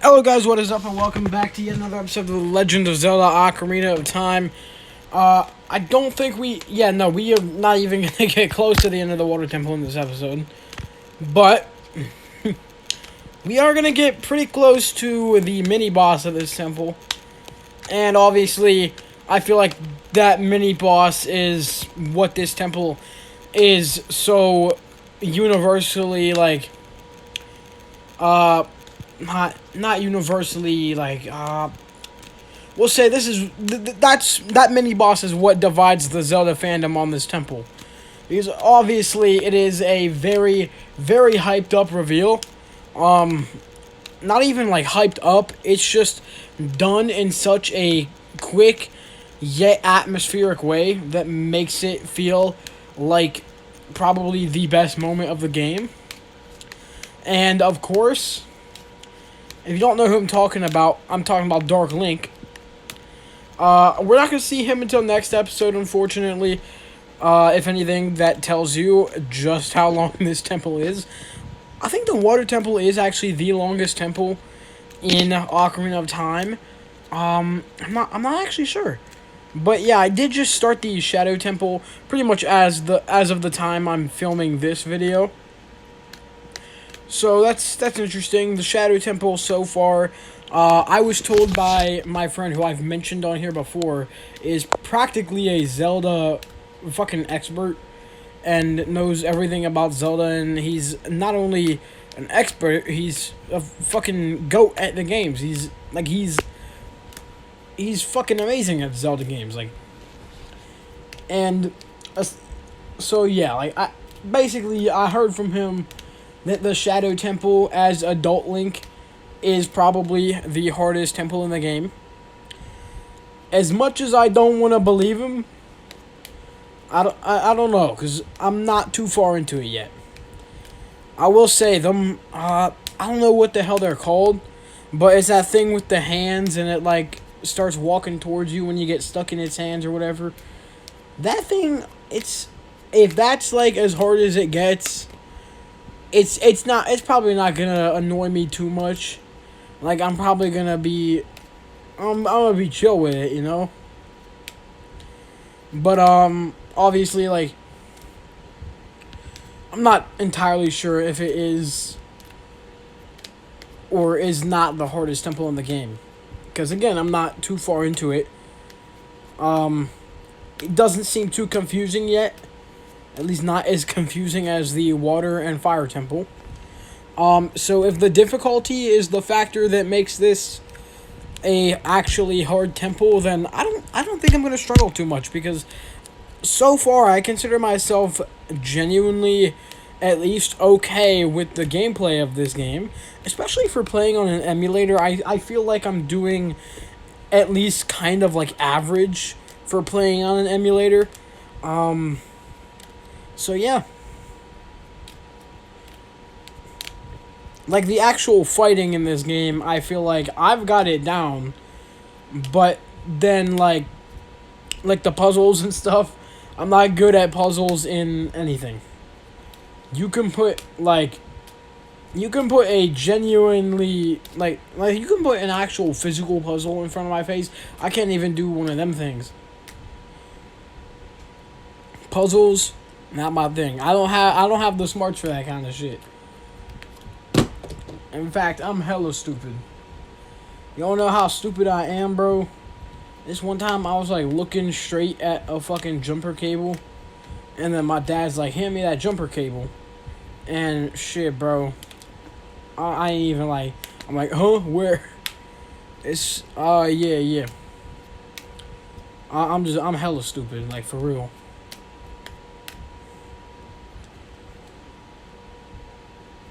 Hello guys, what is up and welcome back to yet another episode of The Legend of Zelda Ocarina of Time. I don't think we are not even going to get close to the end of the water temple in this episode. But, we are going to get pretty close to the mini-boss of this temple. And obviously, I feel like that mini-boss is what this temple is so universally, like, not universally, like, we'll say this is, that mini-boss is what divides the Zelda fandom on this temple. Because obviously it is a very, very hyped up reveal. Not even like hyped up, it's just done in such a quick yet atmospheric way that makes it feel like probably the best moment of the game. And of course, if you don't know who I'm talking about Dark Link. We're not going to see him until next episode, unfortunately. If anything, that tells you just how long this temple is. I think the water temple is actually the longest temple in Ocarina of Time. I'm not actually sure. But yeah, I did just start the Shadow Temple pretty much as of the time I'm filming this video. So that's interesting. The Shadow Temple so far, I was told by my friend who I've mentioned on here before, is practically a Zelda fucking expert and knows everything about Zelda, and he's not only an expert, he's a fucking goat at the games. He's fucking amazing at Zelda games, like, and so yeah, like, I heard from him that the Shadow Temple as Adult Link is probably the hardest temple in the game. As much as I don't want to believe him, I don't know, because I'm not too far into it yet. I will say, I don't know what the hell they're called, but it's that thing with the hands, and it, like, starts walking towards you when you get stuck in its hands or whatever. That thing, if that's, like, as hard as it gets, it's probably not gonna annoy me too much. Like, I'm probably gonna be, I'm gonna be chill with it, you know? But, obviously, like, I'm not entirely sure if it is or is not the hardest temple in the game. Because, again, I'm not too far into it. It doesn't seem too confusing yet. At least not as confusing as the water and fire temple. So if the difficulty is the factor that makes this a actually hard temple, then I don't think I'm gonna struggle too much, because so far I consider myself genuinely at least okay with the gameplay of this game, especially for playing on an emulator. I feel like I'm doing at least kind of like average for playing on an emulator. So yeah. Like, the actual fighting in this game, I feel like I've got it down. But then, like the puzzles and stuff, I'm not good at puzzles in anything. You can put a genuinely, like you can put an actual physical puzzle in front of my face. I can't even do one of them things. Puzzles, not my thing. I don't have the smarts for that kind of shit. In fact, I'm hella stupid. You don't know how stupid I am, bro? This one time I was like looking straight at a fucking jumper cable, and then my dad's like, hand me that jumper cable. And shit, bro, I ain't even like, I'm like, huh, where? It's yeah. I'm hella stupid, like, for real.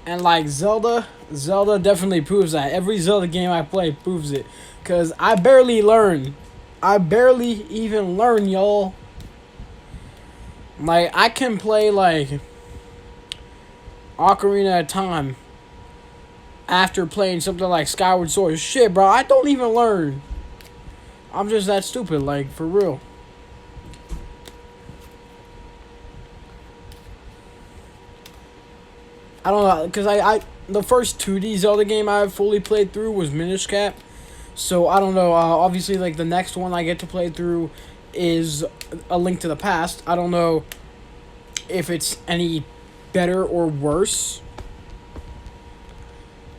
And, like, Zelda definitely proves that. Every Zelda game I play proves it. Because I barely learn. I barely even learn, y'all. Like, I can play, like, Ocarina of Time after playing something like Skyward Sword. Shit, bro, I don't even learn. I'm just that stupid, like, for real. I don't know, because the first 2D Zelda game I fully played through was Minish Cap. So I don't know. Obviously, like the next one I get to play through is A Link to the Past. I don't know if it's any better or worse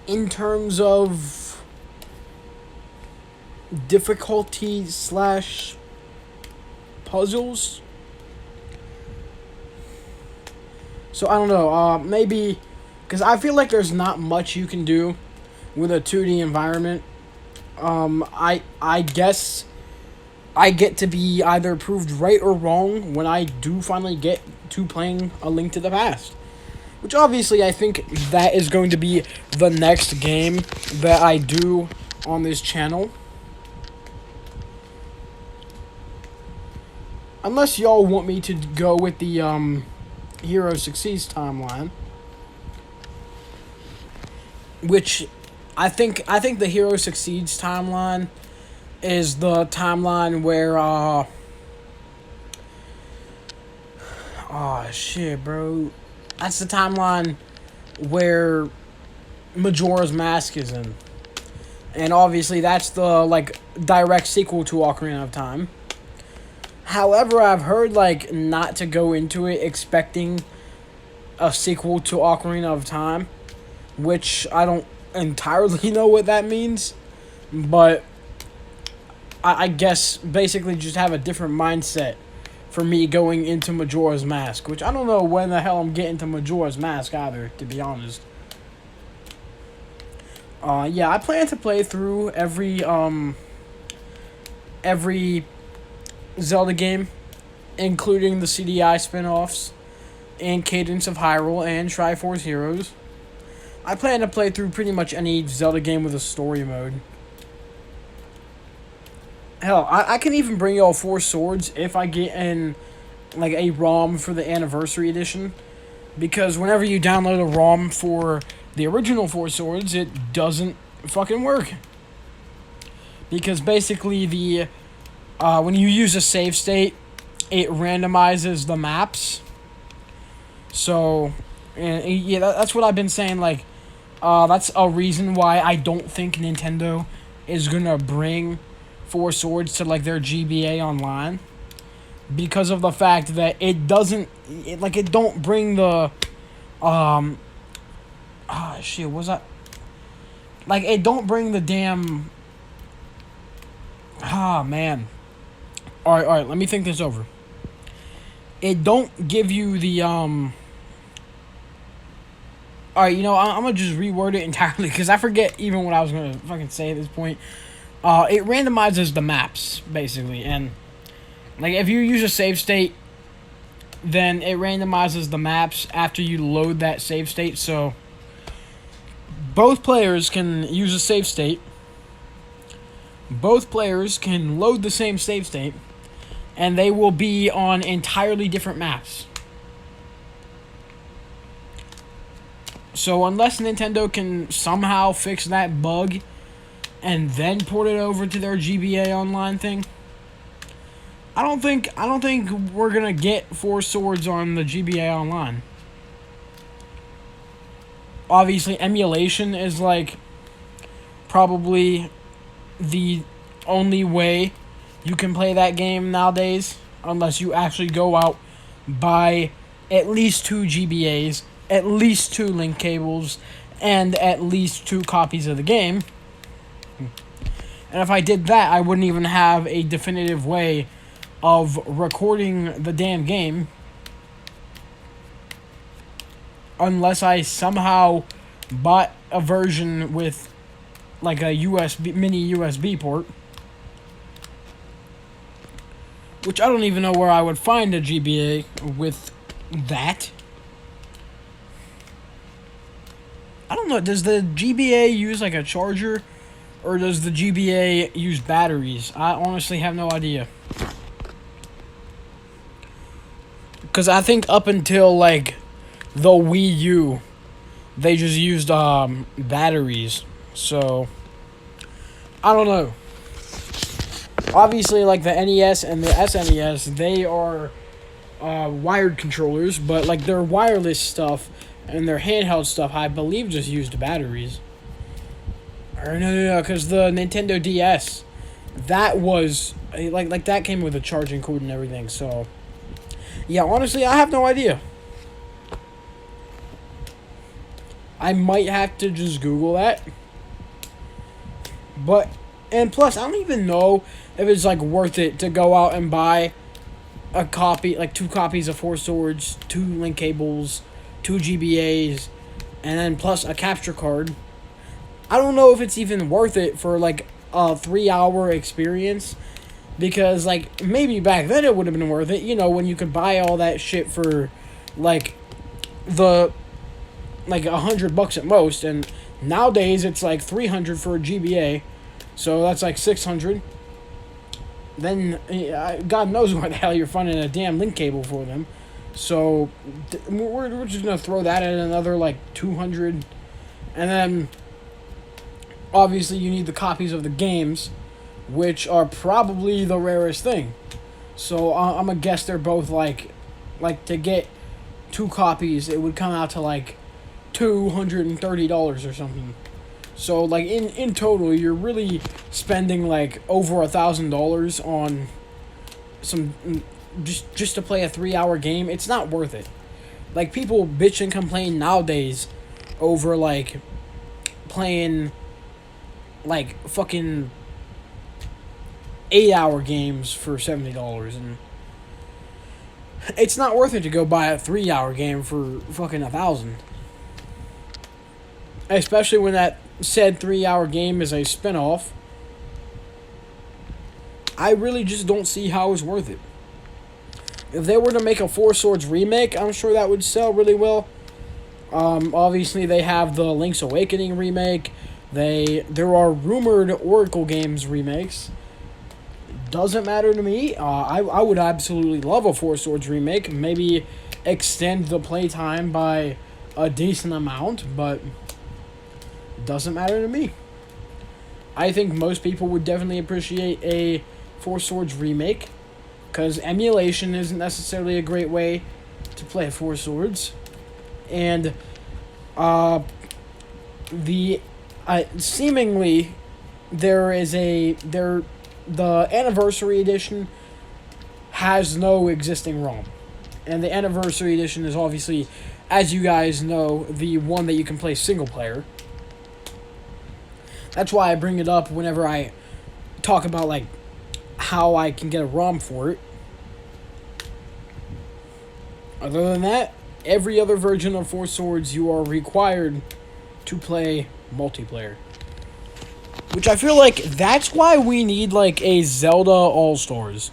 in terms of difficulty slash puzzles. So I don't know. Maybe because I feel like there's not much you can do with a 2D environment. I guess I get to be either proved right or wrong when I do finally get to playing A Link to the Past. Which obviously I think that is going to be the next game that I do on this channel. Unless y'all want me to go with the Hero Succeeds timeline. Which I think the Hero Succeeds timeline is the timeline where oh shit, bro. That's the timeline where Majora's Mask is in. And obviously that's the like direct sequel to Ocarina of Time. However, I've heard like not to go into it expecting a sequel to Ocarina of Time, which I don't entirely know what that means, but I guess basically just have a different mindset for me going into Majora's Mask, which I don't know when the hell I'm getting to Majora's Mask either, to be honest. Yeah, I plan to play through every Zelda game, including the CDI spin-offs, and Cadence of Hyrule, and Triforce Heroes. I plan to play through pretty much any Zelda game with a story mode. Hell, I can even bring y'all Four Swords if I get in like a ROM for the Anniversary Edition. Because whenever you download a ROM for the original Four Swords, it doesn't fucking work. Because basically the when you use a save state, it randomizes the maps. So, and yeah, that's what I've been saying. Like, that's a reason why I don't think Nintendo is gonna bring Four Swords to like their GBA online, because of the fact that it doesn't, it don't bring the, shit, was that? Like, it don't bring the damn. Man. All right. Let me think this over. It don't give you the Alright, I'm gonna just reword it entirely because I forget even what I was gonna fucking say at this point. It randomizes the maps, basically, and like if you use a save state, then it randomizes the maps after you load that save state, so both players can use a save state, both players can load the same save state, and they will be on entirely different maps. So unless Nintendo can somehow fix that bug and then port it over to their GBA online thing, I don't think we're gonna get Four Swords on the GBA online. Obviously, emulation is like probably the only way you can play that game nowadays, unless you actually go out, buy at least 2 GBAs, at least 2 link cables, and at least 2 copies of the game. And if I did that, I wouldn't even have a definitive way of recording the damn game, unless I somehow bought a version with like a mini USB port, which I don't even know where I would find a GBA with that. I don't know, does the GBA use like a charger, or does the GBA use batteries? I honestly have no idea. Because I think up until like the Wii U, they just used batteries. So I don't know. Obviously, like the NES and the SNES, they are wired controllers, but like their wireless stuff And their handheld stuff, I believe, just used batteries. Or no, because the Nintendo DS, that was like that came with a charging cord and everything. So, yeah, honestly, I have no idea. I might have to just Google that. But, and plus, I don't even know if it's like worth it to go out and buy a copy, like 2 copies of Four Swords, 2 link cables, 2 GBAs, and then plus a capture card. I don't know if it's even worth it for like a 3-hour experience, because like maybe back then it would have been worth it, you know, when you could buy all that shit for like the like $100 at most, and nowadays it's like 300 for a GBA, so that's like 600. Then God knows where the hell you're finding a damn link cable for them. So we're just gonna throw that at another like 200, and then obviously you need the copies of the games, which are probably the rarest thing. So I'm gonna guess they're both like to get 2 copies, it would come out to like $230 or something. So like in total, you're really spending like over $1,000 on some just to play a 3-hour game. It's not worth it. Like, people bitch and complain nowadays over like playing like fucking 8-hour games for $70, and it's not worth it to go buy a 3-hour game for fucking 1,000. Especially when that said 3-hour game is a spin-off. I really just don't see how it's worth it. If they were to make a Four Swords remake, I'm sure that would sell really well. Obviously, they have the Link's Awakening remake. There are rumored Oracle Games remakes. Doesn't matter to me. I would absolutely love a Four Swords remake. Maybe extend the playtime by a decent amount, but doesn't matter to me. I think most people would definitely appreciate a Four Swords remake, because emulation isn't necessarily a great way to play Four Swords. And seemingly the anniversary edition has no existing ROM. And the anniversary edition is obviously, as you guys know, the one that you can play single player. That's why I bring it up whenever I talk about like how I can get a ROM for it. Other than that, every other version of Four Swords, you are required to play multiplayer. Which I feel like that's why we need like a Zelda All-Stars.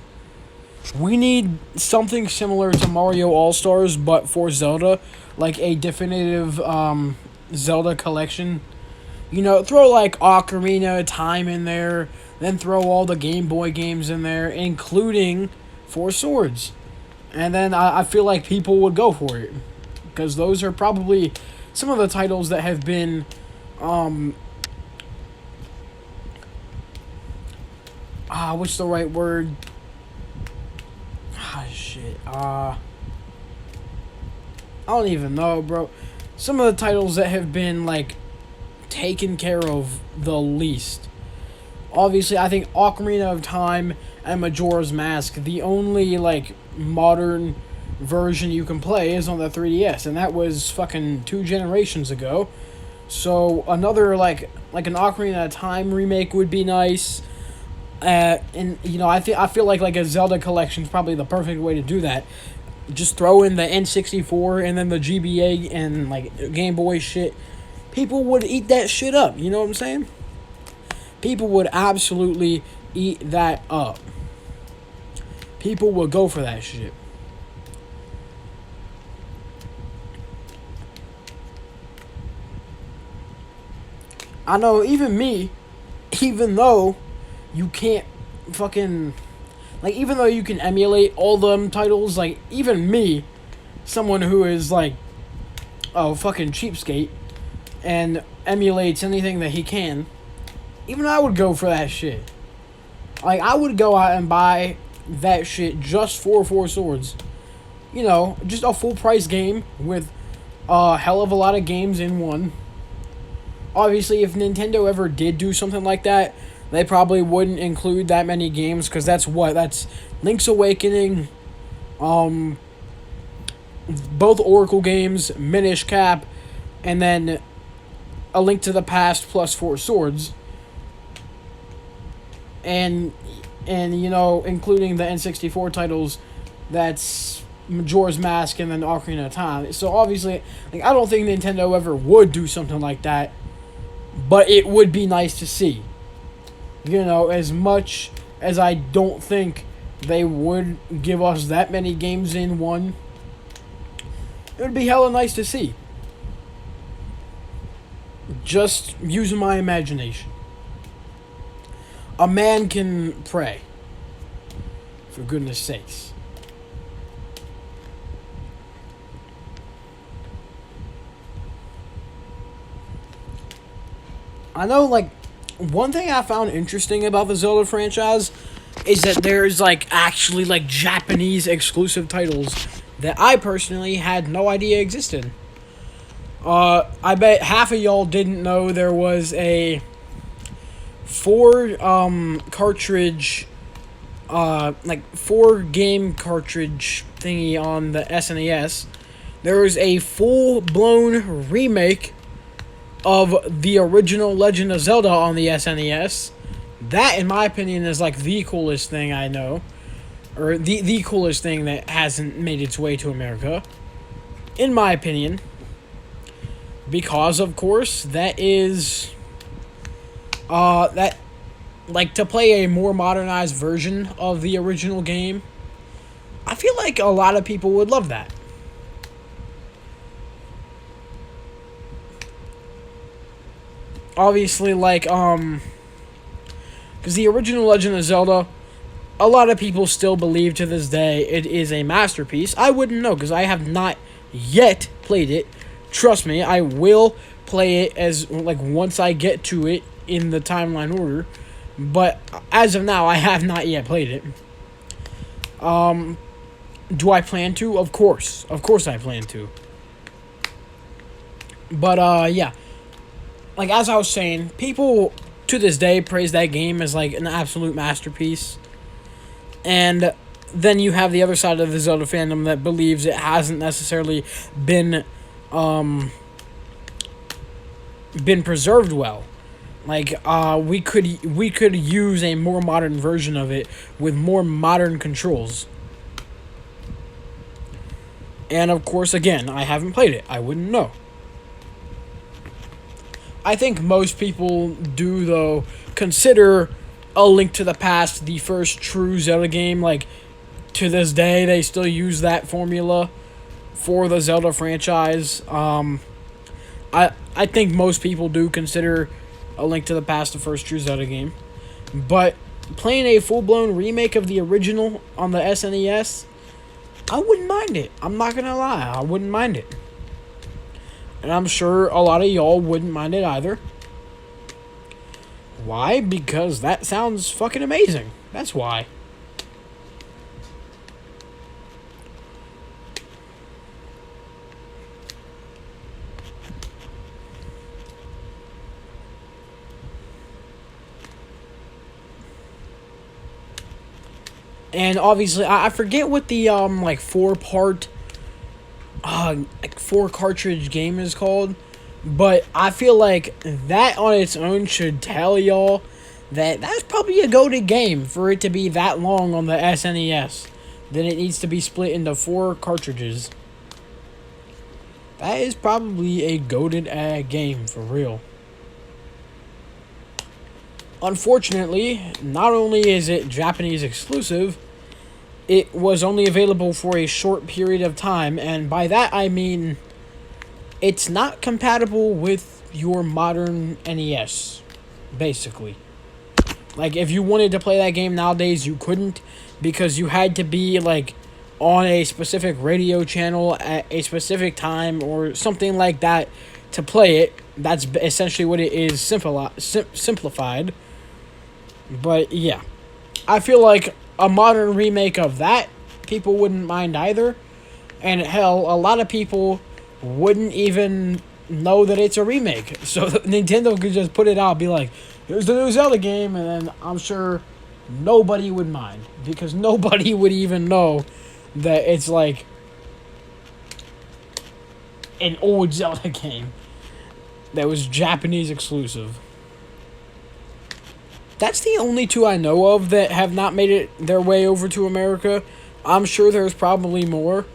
We need something similar to Mario All-Stars, but for Zelda. Like a definitive Zelda collection. You know, throw like Ocarina Time in there, then throw all the Game Boy games in there, including Four Swords. And then I feel like people would go for it. Because those are probably some of the titles that have been what's the right word? Shit. I don't even know, bro. Some of the titles that have been like taken care of the least. Obviously, I think Ocarina of Time and Majora's Mask, the only like modern version you can play is on the 3DS, and that was fucking 2 generations ago. So another like an Ocarina of Time remake would be nice. And you know, I feel like a Zelda collection is probably the perfect way to do that. Just throw in the N64 and then the GBA and like Game Boy shit. People would eat that shit up. You know what I'm saying? People would absolutely eat that up. People would go for that shit. I know, even me, even though you can't fucking, like, even though you can emulate all them titles, like, even me, someone who is, like, oh, fucking cheapskate, and emulates anything that he can, even I would go for that shit. Like, I would go out and buy that shit just for Four Swords. You know, just a full price game with A hell of a lot of games in one. Obviously, if Nintendo ever did do something like that, they probably wouldn't include that many games because that's Link's Awakening, um, both Oracle games, Minish Cap, and then A Link to the Past plus Four Swords, and including the N64 titles, that's Majora's Mask and then Ocarina of Time. So obviously, I don't think Nintendo ever would do something like that, but it would be nice to see. As much as I don't think they would give us that many games in one, it would be hella nice to see. Just using my imagination. A man can pray. For goodness sakes. I know, one thing I found interesting about the Zelda franchise is that there's, actually, Japanese exclusive titles that I personally had no idea existed. I bet half of y'all didn't know there was a 4 cartridge, 4 game cartridge thingy on the SNES. There was a full-blown remake of the original Legend of Zelda on the SNES. That, in my opinion, is the coolest thing I know. Or the coolest thing that hasn't made its way to America. In my opinion. Because, of course, that is... to play a more modernized version of the original game, I feel like a lot of people would love that. Obviously, because the original Legend of Zelda, a lot of people still believe to this day it is a masterpiece. I wouldn't know, because I have not yet played it. Trust me, I will play it as, once I get to it in the timeline order. But, as of now, I have not yet played it. Do I plan to? Of course. Of course I plan to. But, yeah. As I was saying, people to this day praise that game as an absolute masterpiece. And then you have the other side of the Zelda fandom that believes it hasn't necessarily been preserved well. We could use a more modern version of it with more modern controls. And of course, again, I haven't played it. I wouldn't know. I think most people do, though, consider A Link to the Past the first true Zelda game. To this day, they still use that formula for the Zelda franchise. I think most people do consider A Link to the Past the first true Zelda game. But playing a full-blown remake of the original on the SNES, I wouldn't mind it. I'm not gonna lie, I wouldn't mind it. And I'm sure a lot of y'all wouldn't mind it either. Why? Because that sounds fucking amazing. That's why. And obviously, I forget what the 4-part 4-cartridge game is called, but I feel like that on its own should tell y'all that that's probably a goated game for it to be that long on the SNES. Then it needs to be split into 4 cartridges. That is probably a goated game for real. Unfortunately, not only is it Japanese exclusive, it was only available for a short period of time, and by that I mean it's not compatible with your modern NES, basically. If you wanted to play that game nowadays, you couldn't, because you had to be, on a specific radio channel at a specific time or something like that to play it. That's essentially what it is, simplified. But, yeah. I feel like a modern remake of that, people wouldn't mind either. And hell, a lot of people wouldn't even know that it's a remake. So Nintendo could just put it out, be like, here's the new Zelda game, and then I'm sure nobody would mind. Because nobody would even know that it's like an old Zelda game that was Japanese exclusive. That's the only two I know of that have not made it their way over to America. I'm sure there's probably more.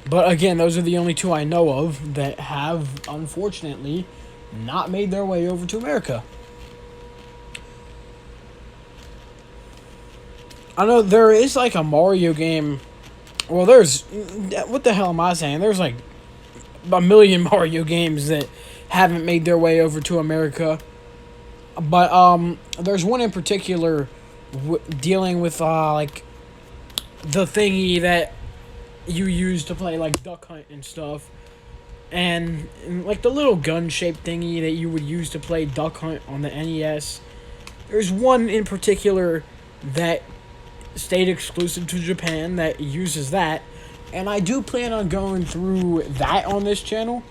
But again, those are the only two I know of that have, unfortunately, not made their way over to America. I know there is like a Mario game. Well, there's... What the hell am I saying? There's like a million Mario games that haven't made their way over to America. But there's one in particular dealing with like the thingy that you use to play like Duck Hunt and stuff, and like the little gun-shaped thingy that you would use to play Duck Hunt on the NES. There's one in particular that stayed exclusive to Japan that uses that, and I do plan on going through that on this channel.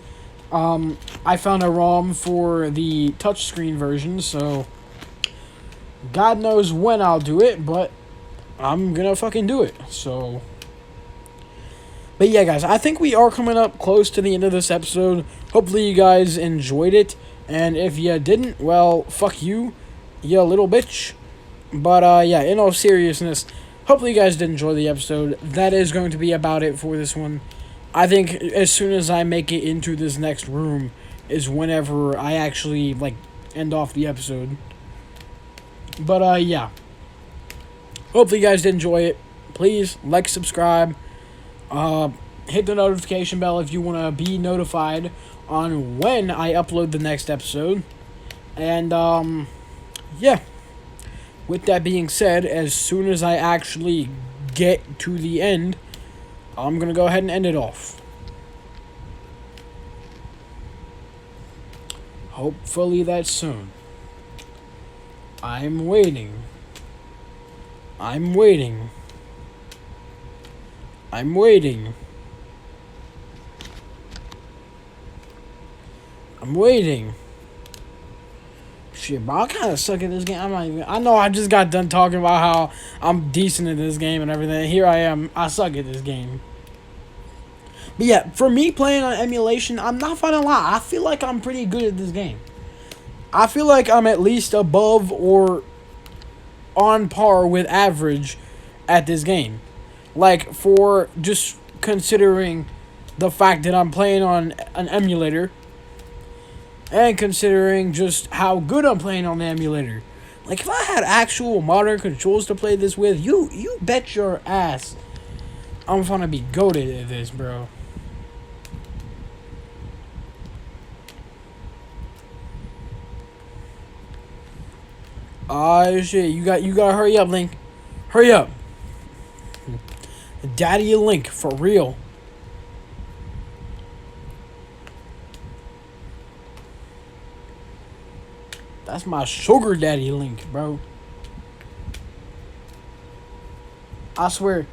I found a ROM for the touchscreen version, so God knows when I'll do it, but I'm gonna fucking do it, so... But yeah, guys, I think we are coming up close to the end of this episode. Hopefully you guys enjoyed it, and if you didn't, well, fuck you, you little bitch. But, yeah, in all seriousness, hopefully you guys did enjoy the episode. That is going to be about it for this one. I think as soon as I make it into this next room is whenever I actually, like, end off the episode. But, yeah. Hopefully you guys did enjoy it. Please, like, subscribe. Hit the notification bell if you want to be notified on when I upload the next episode. And, yeah. With that being said, as soon as I actually get to the end, I'm going to go ahead and end it off. Hopefully that's soon. I'm waiting. I'm waiting. I'm waiting. I'm waiting. Shit, bro, I kind of suck at this game. I know I just got done talking about how I'm decent at this game and everything. Here I am. I suck at this game. But yeah, for me playing on emulation, I'm not gonna lie. I feel like I'm pretty good at this game. I feel like I'm at least above or on par with average at this game. Like, for just considering the fact that I'm playing on an emulator, and considering just how good I'm playing on the emulator. Like, if I had actual modern controls to play this with, you bet your ass I'm gonna be goated at this, bro. Ah, shit, you gotta hurry up, Link. Hurry up. Daddy Link, for real. That's my sugar daddy Link, bro. I swear,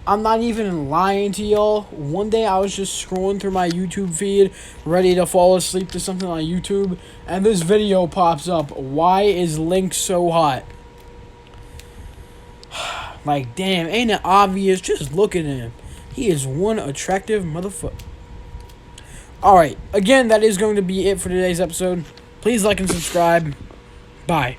I'm not even lying to y'all. One day I was just scrolling through my YouTube feed, ready to fall asleep to something on YouTube, and this video pops up. Why is Link so hot? Like, damn, ain't it obvious? Just look at him. He is one attractive motherfucker. Alright, again, that is going to be it for today's episode. Please like and subscribe. Bye.